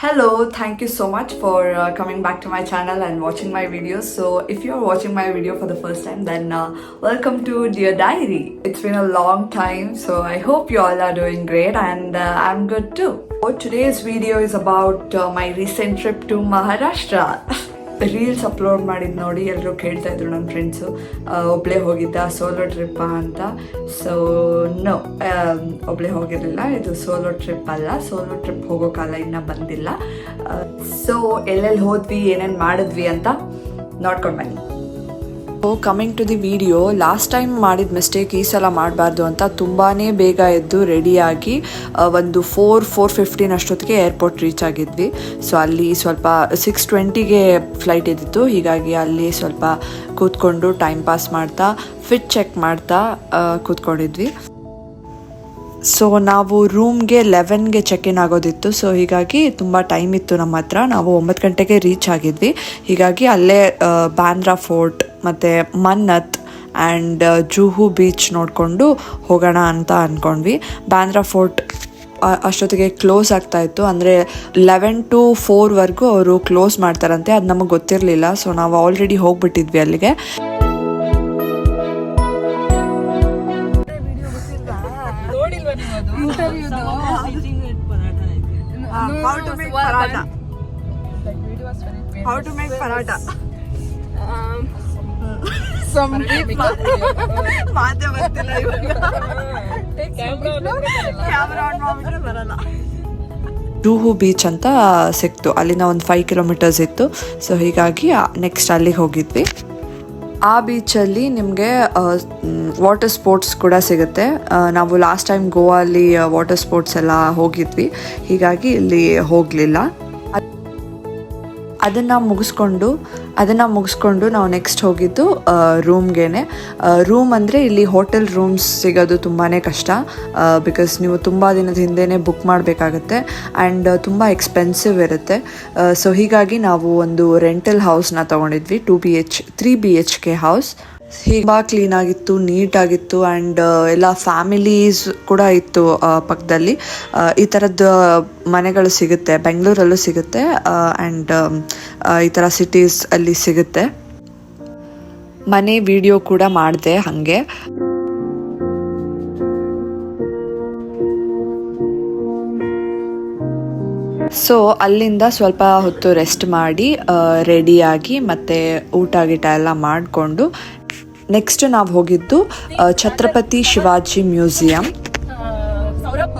Hello, thank you so much for coming back to my channel and watching my videos. So if you're watching my video for the first time, then welcome to Dear Diary. It's been a long time, so I hope you all are doing great and I'm good too. So today's video is about my recent trip to Maharashtra. Reels upload ಮಾಡಿದ್ದು ನೋಡಿ ಎಲ್ಲರೂ ಕೇಳ್ತಾ ಇದ್ರು ನನ್ನ friends, ಒಬ್ಬಳೇ ಹೋಗಿದ್ದ solo ಟ್ರಿಪ್ಪಾ ಅಂತ. So no, ಒಬ್ಬಳೇ ಹೋಗಿರಲಿಲ್ಲ, ಇದು ಸೋಲೋ ಟ್ರಿಪ್ ಅಲ್ಲ. ಸೋಲೋ ಟ್ರಿಪ್ ಹೋಗೋ ಕಾಲ ಇನ್ನೂ ಬಂದಿಲ್ಲ. ಸೊ ಎಲ್ಲೆಲ್ಲಿ ಹೋದ್ವಿ, ಏನೇನು ಮಾಡಿದ್ವಿ ಅಂತ ನೋಡ್ಕೊಂಡು ಬನ್ನಿ. Coming to the video, last time ಮಾಡಿದ ಮಿಸ್ಟೇಕ್ ಈ ಸಲ ಮಾಡಬಾರ್ದು ಅಂತ ತುಂಬಾ ಬೇಗ ಎದ್ದು ರೆಡಿಯಾಗಿ ಒಂದು 4:15 ಅಷ್ಟೊತ್ತಿಗೆ ಏರ್ಪೋರ್ಟ್ ರೀಚ್ ಆಗಿದ್ವಿ. ಸೊ ಅಲ್ಲಿ ಸ್ವಲ್ಪ 6:20ಗೆ ಫ್ಲೈಟ್ ಇದ್ದಿತ್ತು, ಹೀಗಾಗಿ ಅಲ್ಲಿ ಸ್ವಲ್ಪ ಕೂತ್ಕೊಂಡು ಟೈಮ್ ಪಾಸ್ ಮಾಡ್ತಾ ಫಿಟ್ ಚೆಕ್ ಮಾಡ್ತಾ ಕೂತ್ಕೊಂಡಿದ್ವಿ. ಸೊ ನಾವು ರೂಮ್ಗೆ 11ಗೆ ಚೆಕ್ ಇನ್ ಆಗೋದಿತ್ತು. ಸೊ ಹೀಗಾಗಿ ತುಂಬ ಟೈಮ್ ಇತ್ತು ನಮ್ಮ ಹತ್ರ. ನಾವು 9 ಗಂಟೆಗೆ ರೀಚ್ ಆಗಿದ್ವಿ. ಹೀಗಾಗಿ ಅಲ್ಲೇ ಬಾಂದ್ರಾ ಫೋರ್ಟ್ ಮತ್ತು ಮನ್ನತ್ ಆ್ಯಂಡ್ ಜುಹು ಬೀಚ್ ನೋಡಿಕೊಂಡು ಹೋಗೋಣ ಅಂತ ಅಂದ್ಕೊಂಡ್ವಿ. ಬಾಂದ್ರಾ ಫೋರ್ಟ್ ಅಷ್ಟೊತ್ತಿಗೆ ಕ್ಲೋಸ್ ಆಗ್ತಾಯಿತ್ತು, ಅಂದರೆ 11 to 4ವರೆಗೂ ಅವರು ಕ್ಲೋಸ್ ಮಾಡ್ತಾರಂತೆ. ಅದು ನಮಗೆ ಗೊತ್ತಿರಲಿಲ್ಲ. ಸೊ ನಾವು ಆಲ್ರೆಡಿ ಹೋಗ್ಬಿಟ್ಟಿದ್ವಿ ಅಲ್ಲಿಗೆ. How to make paratha. Juhu beach ಅಂತ ಸಿಕ್ತು, ಅಲ್ಲಿಂದ ಒಂದು 5 ಕಿಲೋಮೀಟರ್ಸ್ ಇತ್ತು. ಸೊ ಹೀಗಾಗಿ ನೆಕ್ಸ್ಟ್ ಅಲ್ಲಿಗೆ ಹೋಗಿದ್ವಿ. ಆ ಬೀಚಲ್ಲಿ ನಿಮಗೆ ವಾಟರ್ ಸ್ಪೋರ್ಟ್ಸ್ ಕೂಡ ಸಿಗುತ್ತೆ. ನಾವು ಲಾಸ್ಟ್ ಟೈಮ್ ಗೋವಾ ಅಲ್ಲಿ ವಾಟರ್ ಸ್ಪೋರ್ಟ್ಸ್ ಎಲ್ಲ ಹೋಗಿದ್ವಿ, ಹೀಗಾಗಿ ಇಲ್ಲಿ ಹೋಗಲಿಲ್ಲ. ಅದನ್ನು ಮುಗಿಸ್ಕೊಂಡು ನಾವು ನೆಕ್ಸ್ಟ್ ಹೋಗಿದ್ದು ರೂಮ್ಗೆ. ರೂಮ್ ಅಂದರೆ ಇಲ್ಲಿ ಹೋಟೆಲ್ ರೂಮ್ಸ್ ಸಿಗೋದು ತುಂಬಾ ಕಷ್ಟ, ಬಿಕಾಸ್ ನೀವು ತುಂಬ ದಿನದ ಹಿಂದೆಯೇ ಬುಕ್ ಮಾಡಬೇಕಾಗತ್ತೆ ಆ್ಯಂಡ್ ತುಂಬ ಎಕ್ಸ್ಪೆನ್ಸಿವ್ ಇರುತ್ತೆ. ಸೊ ಹೀಗಾಗಿ ನಾವು ಒಂದು ರೆಂಟಲ್ ಹೌಸ್ನ ತೊಗೊಂಡಿದ್ವಿ, 3 BHK ಹೌಸ್. ತುಂಬ ಕ್ಲೀನಾಗಿತ್ತು, ನೀಟಾಗಿತ್ತು ಆ್ಯಂಡ್ ಎಲ್ಲ ಫ್ಯಾಮಿಲೀಸ್ ಕೂಡ ಇತ್ತು ಪಕ್ಕದಲ್ಲಿ. ಈ ಥರದ್ದು ಮನೆಗಳು ಸಿಗುತ್ತೆ, ಬೆಂಗಳೂರಲ್ಲೂ ಸಿಗುತ್ತೆ ಆ್ಯಂಡ್ ಈ ಥರ ಸಿಟೀಸ್ ಅಲ್ಲಿ ಸಿಗುತ್ತೆ. ಮನೆ ವಿಡಿಯೋ ಕೂಡ ಮಾಡಿದೆ ಹಾಗೆ. ಸೊ ಅಲ್ಲಿಂದ ಸ್ವಲ್ಪ ಹೊತ್ತು ರೆಸ್ಟ್ ಮಾಡಿ ರೆಡಿಯಾಗಿ ಮತ್ತು ಊಟ ಗೀಟ ಎಲ್ಲ ಮಾಡಿಕೊಂಡು ನೆಕ್ಸ್ಟ್ ನಾವು ಹೋಗಿದ್ದು Chhatrapati Shivaji museum. Saurabh,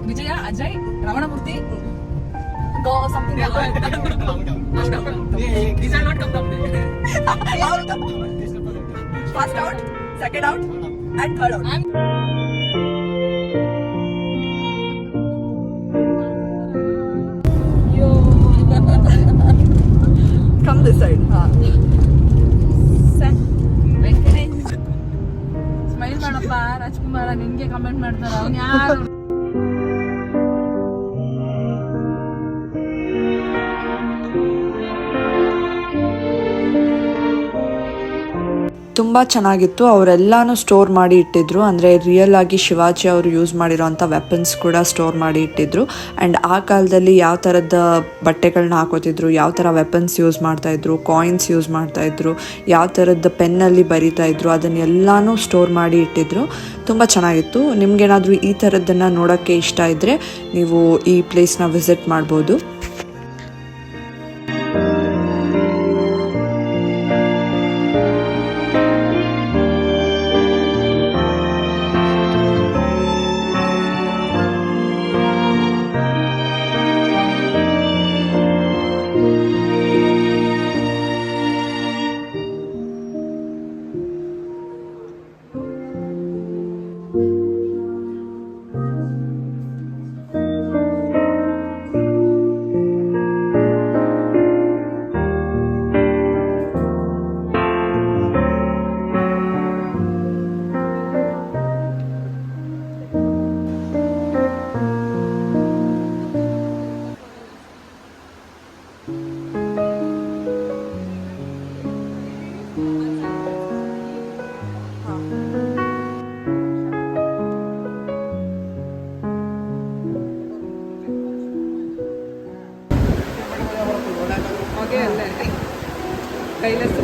Vijaya, Ajay, Ramanamurthy, first out, second out and third out. Come this side. Smile ಮಾಡಪ್ಪ ರಾಜ್ಕುಮಾರ, ನಿನ್ಗೆ ಕಮೆಂಟ್ ಮಾಡ್ತಾರ ಅವ್ನು ಯಾರು? ತುಂಬ ಚೆನ್ನಾಗಿತ್ತು. ಅವರೆಲ್ಲಾನು ಸ್ಟೋರ್ ಮಾಡಿ ಇಟ್ಟಿದ್ರು, ಅಂದರೆ ರಿಯಲ್ ಆಗಿ ಶಿವಾಜಿ ಅವರು ಯೂಸ್ ಮಾಡಿರೋಂಥ ವೆಪನ್ಸ್ ಕೂಡ ಸ್ಟೋರ್ ಮಾಡಿ ಇಟ್ಟಿದ್ರು. ಆ್ಯಂಡ್ ಆ ಕಾಲದಲ್ಲಿ ಯಾವ ಥರದ ಬಟ್ಟೆಗಳನ್ನ ಹಾಕೋತಿದ್ರು, ಯಾವ ಥರ ವೆಪನ್ಸ್ ಯೂಸ್ ಮಾಡ್ತಾಯಿದ್ರು, ಕಾಯಿನ್ಸ್ ಯೂಸ್ ಮಾಡ್ತಾಯಿದ್ರು, ಯಾವ ಥರದ ಪೆನ್ನಲ್ಲಿ ಬರಿತಾಯಿದ್ರು, ಅದನ್ನೆಲ್ಲನೂ ಸ್ಟೋರ್ ಮಾಡಿ ಇಟ್ಟಿದ್ರು. ತುಂಬ ಚೆನ್ನಾಗಿತ್ತು. ನಿಮಗೇನಾದರೂ ಈ ಥರದ್ದನ್ನು ನೋಡೋಕ್ಕೆ ಇಷ್ಟ ಇದ್ದರೆ ನೀವು ಈ ಪ್ಲೇಸ್ನ ವಿಸಿಟ್ ಮಾಡ್ಬೋದು. ಹಾಗೆ ಅಲ್ಲೇ ಕೈಲಾಸ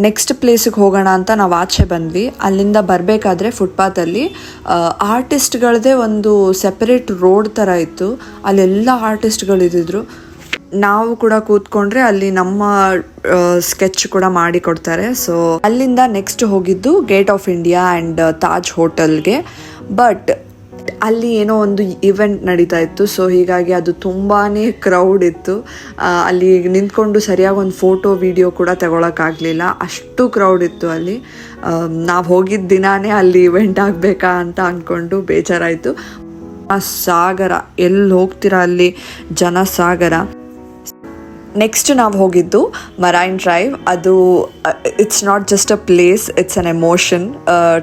ನೆಕ್ಸ್ಟ್ ಪ್ಲೇಸಿಗೆ ಹೋಗೋಣ ಅಂತ ನಾವು ಆಚೆ ಬಂದ್ವಿ. ಅಲ್ಲಿಂದ ಬರಬೇಕಾದ್ರೆ ಫುಟ್ಪಾತಲ್ಲಿ ಆರ್ಟಿಸ್ಟ್ಗಳದ್ದೇ ಒಂದು ಸೆಪರೇಟ್ ರೋಡ್ ಥರ ಇತ್ತು. ಅಲ್ಲೆಲ್ಲ ಆರ್ಟಿಸ್ಟ್ಗಳಿದ್ದಿದ್ರು. ನಾವು ಕೂಡ ಕೂತ್ಕೊಂಡ್ರೆ ಅಲ್ಲಿ ನಮ್ಮ ಸ್ಕೆಚ್ ಕೂಡ ಮಾಡಿ ಕೊಡ್ತಾರೆ. ಸೊ ಅಲ್ಲಿಂದ ನೆಕ್ಸ್ಟ್ ಹೋಗಿದ್ದು gate of India and Taj ಹೋಟೆಲ್ಗೆ. ಬಟ್ ಅಲ್ಲಿ ಏನೋ ಒಂದು ಇವೆಂಟ್ ನಡೀತಾ ಇತ್ತು. ಸೊ ಹೀಗಾಗಿ ಅದು ತುಂಬಾ ಕ್ರೌಡ್ ಇತ್ತು. ಅಲ್ಲಿ ನಿಂತ್ಕೊಂಡು ಸರಿಯಾಗಿ ಒಂದು ಫೋಟೋ ವಿಡಿಯೋ ಕೂಡ ತಗೊಳಕ್ಕಾಗಲಿಲ್ಲ, ಅಷ್ಟು ಕ್ರೌಡ್ ಇತ್ತು ಅಲ್ಲಿ. ನಾವು ಹೋಗಿದ್ದ ದಿನಾನೇ ಅಲ್ಲಿ ಇವೆಂಟ್ ಆಗಬೇಕಾ ಅಂತ ಅಂದ್ಕೊಂಡು ಬೇಜಾರಾಯಿತು. ಸಾಗರ, ಎಲ್ಲಿ ಹೋಗ್ತೀರಾ ಅಲ್ಲಿ ಜನ ಸಾಗರ. ನೆಕ್ಸ್ಟ್ ನಾವು ಹೋಗಿದ್ದು ಮರೈನ್ ಡ್ರೈವ್. ಅದು it's not just a place, it's an emotion,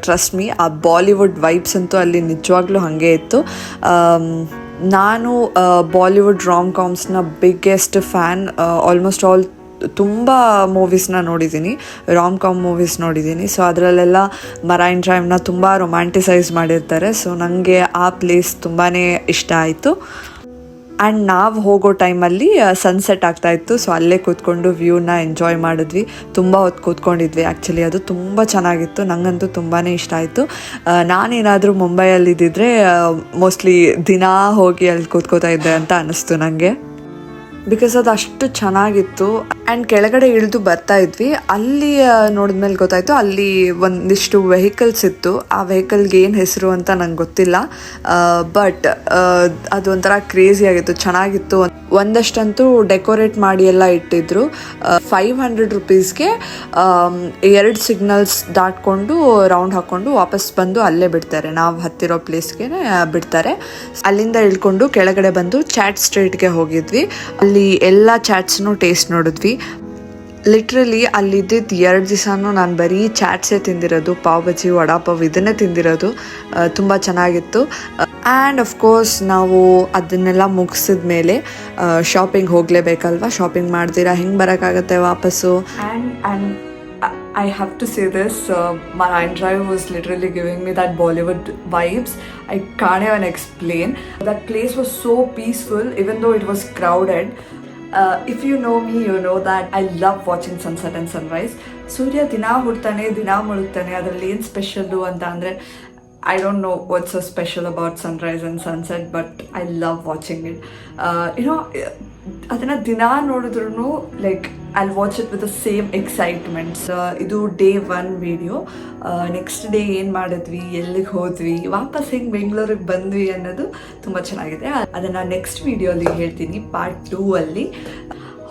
trust me. ಆ ಬಾಲಿವುಡ್ ವೈಬ್ಸ್ ಅಂತೂ ಅಲ್ಲಿ ನಿಜವಾಗ್ಲೂ ಹಾಗೆ ಇತ್ತು. ನಾನು ಬಾಲಿವುಡ್ ರಾಮ್ ಕಾಮ್ಸ್ನ ಬಿಗ್ಗೆಸ್ಟ್ ಫ್ಯಾನ್. ಆಲ್ಮೋಸ್ಟ್ ಆಲ್ ತುಂಬ ಮೂವೀಸ್ನ ನೋಡಿದ್ದೀನಿ, ರಾಮ್ ಕಾಮ್ ಮೂವೀಸ್ ನೋಡಿದ್ದೀನಿ. ಸೊ ಅದರಲ್ಲೆಲ್ಲ ಮರೈನ್ ಡ್ರೈವ್ನ ತುಂಬ ರೊಮ್ಯಾಂಟಿಸೈಸ್ ಮಾಡಿರ್ತಾರೆ. ಸೊ ನನಗೆ ಆ ಪ್ಲೇಸ್ ತುಂಬಾ ಇಷ್ಟ ಆಯಿತು. ಆ್ಯಂಡ್ ನಾವು ಹೋಗೋ ಟೈಮಲ್ಲಿ ಸನ್ಸೆಟ್ ಆಗ್ತಾಯಿತ್ತು. ಸೊ ಅಲ್ಲೇ ಕೂತ್ಕೊಂಡು ವ್ಯೂನ ಎಂಜಾಯ್ ಮಾಡಿದ್ವಿ. ತುಂಬ ಹೊತ್ತು ಕೂತ್ಕೊಂಡಿದ್ವಿ ಆ್ಯಕ್ಚುಲಿ. ಅದು ತುಂಬ ಚೆನ್ನಾಗಿತ್ತು, ನನಗಂತೂ ತುಂಬಾ ಇಷ್ಟ ಆಯಿತು. ನಾನೇನಾದರೂ ಮುಂಬೈಯಲ್ಲಿದ್ದಿದ್ರೆ ಮೋಸ್ಟ್ಲಿ ದಿನಾ ಹೋಗಿ ಅಲ್ಲಿ ಕೂತ್ಕೋತಾ ಇದ್ದೆ ಅಂತ ಅನ್ನಿಸ್ತು ನನಗೆ. ಬಿಕಾಸ್ ಅದು ಅಷ್ಟು ಚೆನ್ನಾಗಿತ್ತು. ಆ್ಯಂಡ್ ಕೆಳಗಡೆ ಇಳಿದು ಬರ್ತಾ ಇದ್ವಿ. ಅಲ್ಲಿ ನೋಡಿದ್ಮೇಲೆ ಗೊತ್ತಾಯಿತು ಅಲ್ಲಿ ಒಂದಿಷ್ಟು ವೆಹಿಕಲ್ಸ್ ಇತ್ತು. ಆ ವೆಹಿಕಲ್ಗೆ ಏನು ಹೆಸರು ಅಂತ ನಂಗೆ ಗೊತ್ತಿಲ್ಲ. ಬಟ್ ಅದೊಂಥರ ಕ್ರೇಜಿ ಆಗಿತ್ತು, ಚೆನ್ನಾಗಿತ್ತು. ಒಂದಷ್ಟಂತೂ ಡೆಕೋರೇಟ್ ಮಾಡಿ ಎಲ್ಲ ಇಟ್ಟಿದ್ರು. 500 rupeesಗೆ 2 ಸಿಗ್ನಲ್ಸ್ ದಾಟ್ಕೊಂಡು ರೌಂಡ್ ಹಾಕ್ಕೊಂಡು ವಾಪಸ್ ಬಂದು ಅಲ್ಲೇ ಬಿಡ್ತಾರೆ. ನಾವು ಹತ್ತಿರೋ ಪ್ಲೇಸ್ಗೆ ಬಿಡ್ತಾರೆ. ಅಲ್ಲಿಂದ ಇಳ್ಕೊಂಡು ಕೆಳಗಡೆ ಬಂದು ಚಾಟ್ ಸ್ಟ್ರೀಟ್ಗೆ ಹೋಗಿದ್ವಿ. ಅಲ್ಲಿ ಎಲ್ಲ ಚಾಟ್ಸ್ನು ಟೇಸ್ಟ್ ನೋಡಿದ್ವಿ. ಲಿಟ್ರಲಿ ಅಲ್ಲಿದ್ದಿದ್ದು 2 ದಿವಸನೂ ನಾನು ಬರೀ ಚಾಟ್ಸೇ ತಿಂದಿರೋದು, ಪಾವ್ ಬಜ್ಜಿ, ವಡಾಪಾವ್ ಇದನ್ನೇ ತಿಂದಿರೋದು. ತುಂಬ ಚೆನ್ನಾಗಿತ್ತು. ಆ್ಯಂಡ್ ಅಫ್ಕೋರ್ಸ್ ನಾವು ಅದನ್ನೆಲ್ಲ ಮುಗಿಸಿದ ಮೇಲೆ ಶಾಪಿಂಗ್ ಹೋಗಲೇಬೇಕಲ್ವ. ಶಾಪಿಂಗ್ ಮಾಡ್ದಿರಾ ಹೆಂಗೆ ಬರೋಕ್ಕಾಗತ್ತೆ ವಾಪಸ್ಸು. And I have to say this, Marine Drive was literally giving me that Bollywood vibes. I can't even explain. That place was so peaceful even though it was crowded. If you know me, you know that I love watching sunset and sunrise. ಸೂರ್ಯ ದಿನ ಹುಡ್ತಾನೆ, ದಿನ ಮುಳುಗ್ತಾನೆ. ಅದರಲ್ಲಿ ಏನು special ಅಂತ ಅಂದರೆ I don't know what's so special about sunrise and sunset, but I love watching it. ಅದನ್ನು ದಿನ ನೋಡಿದ್ರೂ like I'll watch it with the same excitement. ಇದು ಡೇ 1 ವಿಡಿಯೋ. ನೆಕ್ಸ್ಟ್ ಡೇ ಏನು ಮಾಡಿದ್ವಿ, ಎಲ್ಲಿಗೆ ಹೋದ್ವಿ, ವಾಪಸ್ ಹೆಂಗೆ ಬೆಂಗಳೂರಿಗೆ ಬಂದ್ವಿ ಅನ್ನೋದು ತುಂಬ ಚೆನ್ನಾಗಿದೆ. ಅದನ್ನು ನೆಕ್ಸ್ಟ್ ವಿಡಿಯೋಲಿ ಹೇಳ್ತೀನಿ, ಪಾರ್ಟ್ 2 ಅಲ್ಲಿ.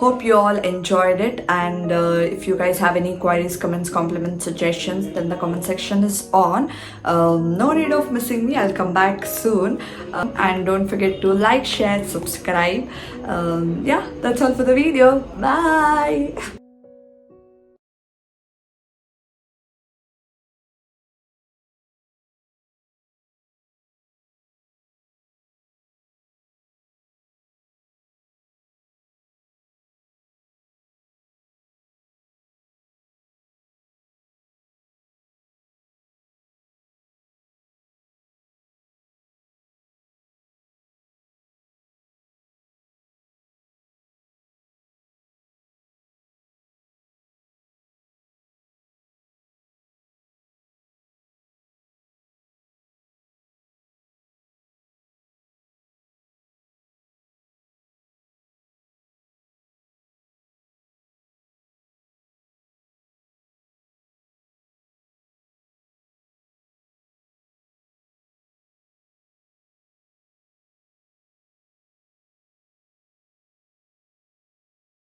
Hope you all enjoyed it, and if you guys have any queries, comments, compliments, suggestions, then the comment section is on. No need of missing me, I'll come back soon. And don't forget to like, share, subscribe. Yeah, that's all for the video. Bye.